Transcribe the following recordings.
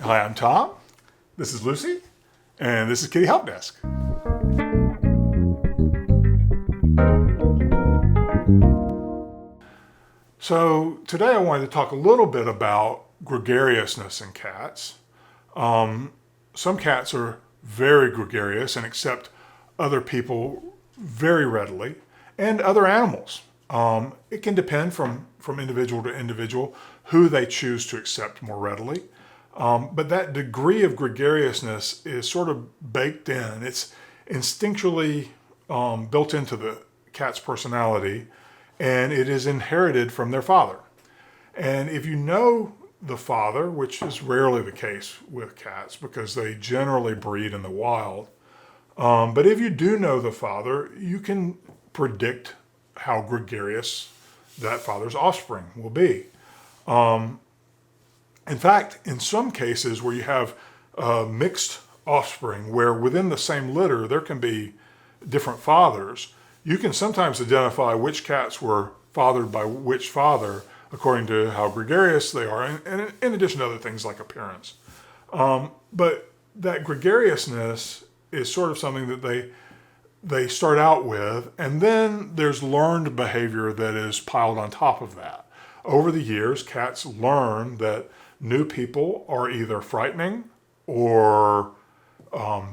Hi, I'm Tom. This is Lucy, and this is Kitty Help Desk. So today I wanted to talk a little bit about gregariousness in cats. Some cats are very gregarious and accept other people very readily, and other animals. It can depend from individual to individual who they choose to accept more readily. But that degree of gregariousness is sort of baked in. It's instinctually built into the cat's personality, and it is inherited from their father. And if you know the father, which is rarely the case with cats because they generally breed in the wild, but if you do know the father, you can predict how gregarious that father's offspring will be. In fact, in some cases where you have mixed offspring, where within the same litter there can be different fathers, you can sometimes identify which cats were fathered by which father according to how gregarious they are, and in addition to other things like appearance. But that gregariousness is sort of something that they start out with, and then there's learned behavior that is piled on top of that. Over the years, cats learn that new people are either frightening or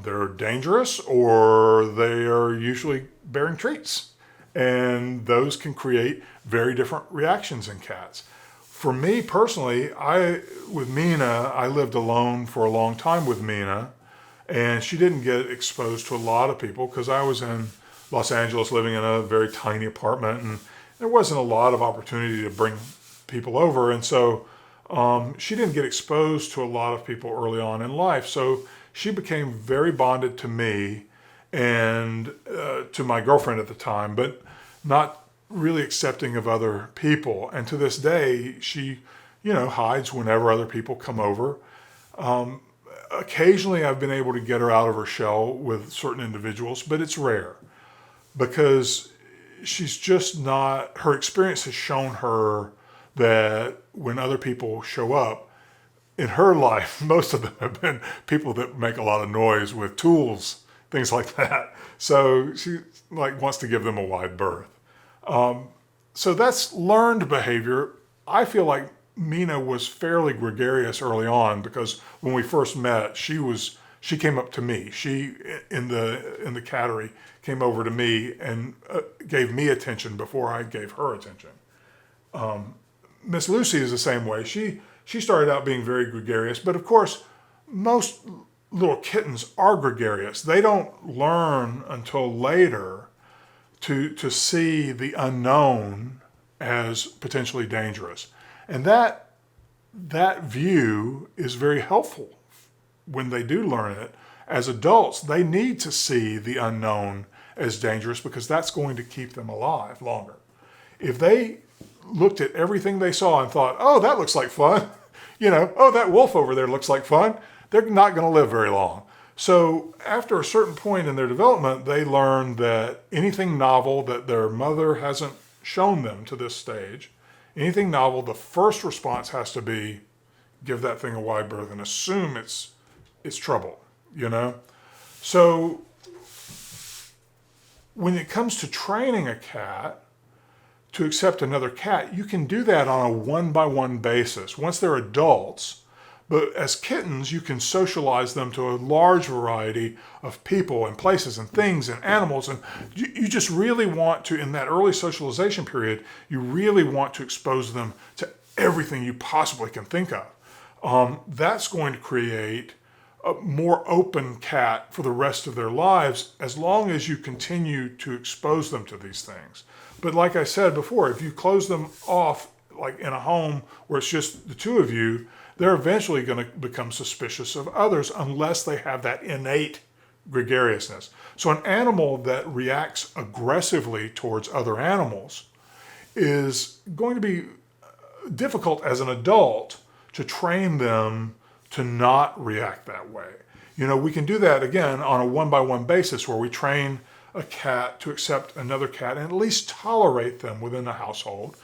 they're dangerous, or they are usually bearing treats. And those can create very different reactions in cats. For me personally, with Mina, I lived alone for a long time with Mina, and she didn't get exposed to a lot of people because I was in Los Angeles living in a very tiny apartment, and there wasn't a lot of opportunity to bring people over. And so she didn't get exposed to a lot of people early on in life. So she became very bonded to me and to my girlfriend at the time, but not really accepting of other people. And to this day, she, hides whenever other people come over. Occasionally, I've been able to get her out of her shell with certain individuals, but it's rare because she's just not, her experience has shown her that when other people show up in her life, most of them have been people that make a lot of noise with tools, things like that. So she wants to give them a wide berth. So that's learned behavior. I feel like Mina was fairly gregarious early on because when we first met, she came up to me. She in the cattery came over to me and gave me attention before I gave her attention. Miss Lucy is the same way. She started out being very gregarious, but of course, most little kittens are gregarious. They don't learn until later to see the unknown as potentially dangerous. And that view is very helpful when they do learn it. As adults, they need to see the unknown as dangerous because that's going to keep them alive longer. If they looked at everything they saw and thought, oh, that looks like fun, oh, that wolf over there looks like fun, they're not going to live very long. So after a certain point in their development, they learn that anything novel that their mother hasn't shown them to this stage, anything novel, the first response has to be give that thing a wide berth and assume it's trouble, So when it comes to training a cat to accept another cat, you can do that on a one-by-one basis once they're adults. But as kittens, you can socialize them to a large variety of people and places and things and animals. And you just really want to, in that early socialization period, you really want to expose them to everything you possibly can think of. That's going to create a more open cat for the rest of their lives as long as you continue to expose them to these things. But like I said before, if you close them off, like in a home where it's just the two of you, they're eventually going to become suspicious of others unless they have that innate gregariousness. So an animal that reacts aggressively towards other animals is going to be difficult as an adult to train them to not react that way. We can do that again on a one-by-one basis where we train a cat to accept another cat and at least tolerate them within the household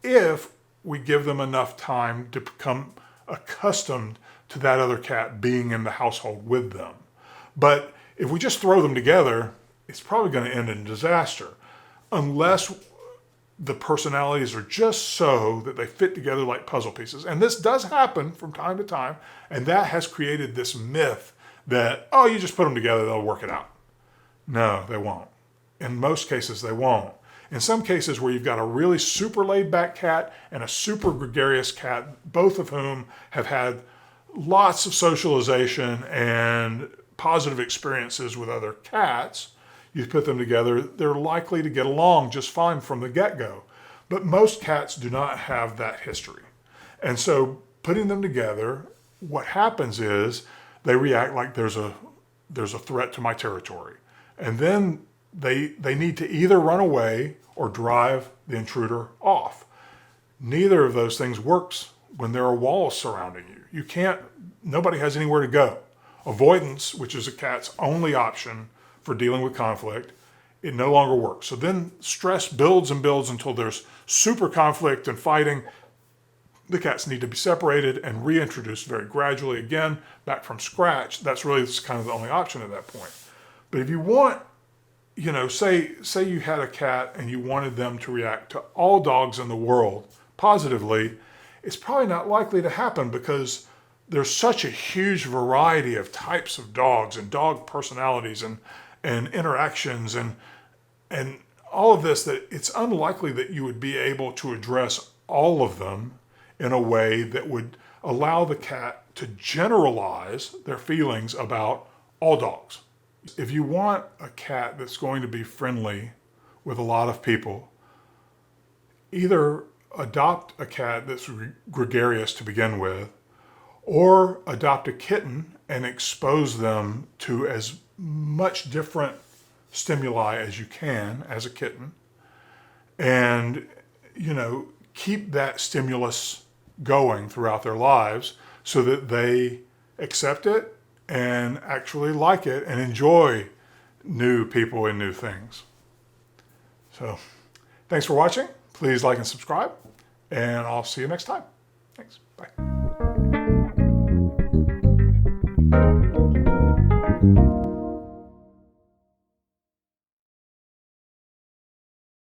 if we give them enough time to become accustomed to that other cat being in the household with them. But if we just throw them together, it's probably going to end in disaster, unless the personalities are just so that they fit together like puzzle pieces. And this does happen from time to time, and that has created this myth that, oh, you just put them together, they'll work it out. No, they won't. In most cases, they won't. In some cases where you've got a really super laid-back cat and a super gregarious cat, both of whom have had lots of socialization and positive experiences with other cats, you put them together, they're likely to get along just fine from the get-go. But most cats do not have that history. And so putting them together, what happens is they react like there's a threat to my territory. And then they need to either run away or drive the intruder off. Neither of those things works when there are walls surrounding you. Nobody has anywhere to go. Avoidance, which is a cat's only option for dealing with conflict, it no longer works. So then stress builds and builds until there's super conflict and fighting. The cats need to be separated and reintroduced very gradually again, back from scratch. That's really kind of the only option at that point. But if you want, say you had a cat and you wanted them to react to all dogs in the world positively, it's probably not likely to happen because there's such a huge variety of types of dogs and dog personalities and interactions and all of this that it's unlikely that you would be able to address all of them in a way that would allow the cat to generalize their feelings about all dogs. If you want a cat that's going to be friendly with a lot of people, either adopt a cat that's gregarious to begin with, or adopt a kitten and expose them to as much different stimuli as you can as a kitten, and keep that stimulus going throughout their lives so that they accept it and actually like it and enjoy new people and new things. So thanks for watching. Please like and subscribe, and I'll see you next time. Thanks. Bye.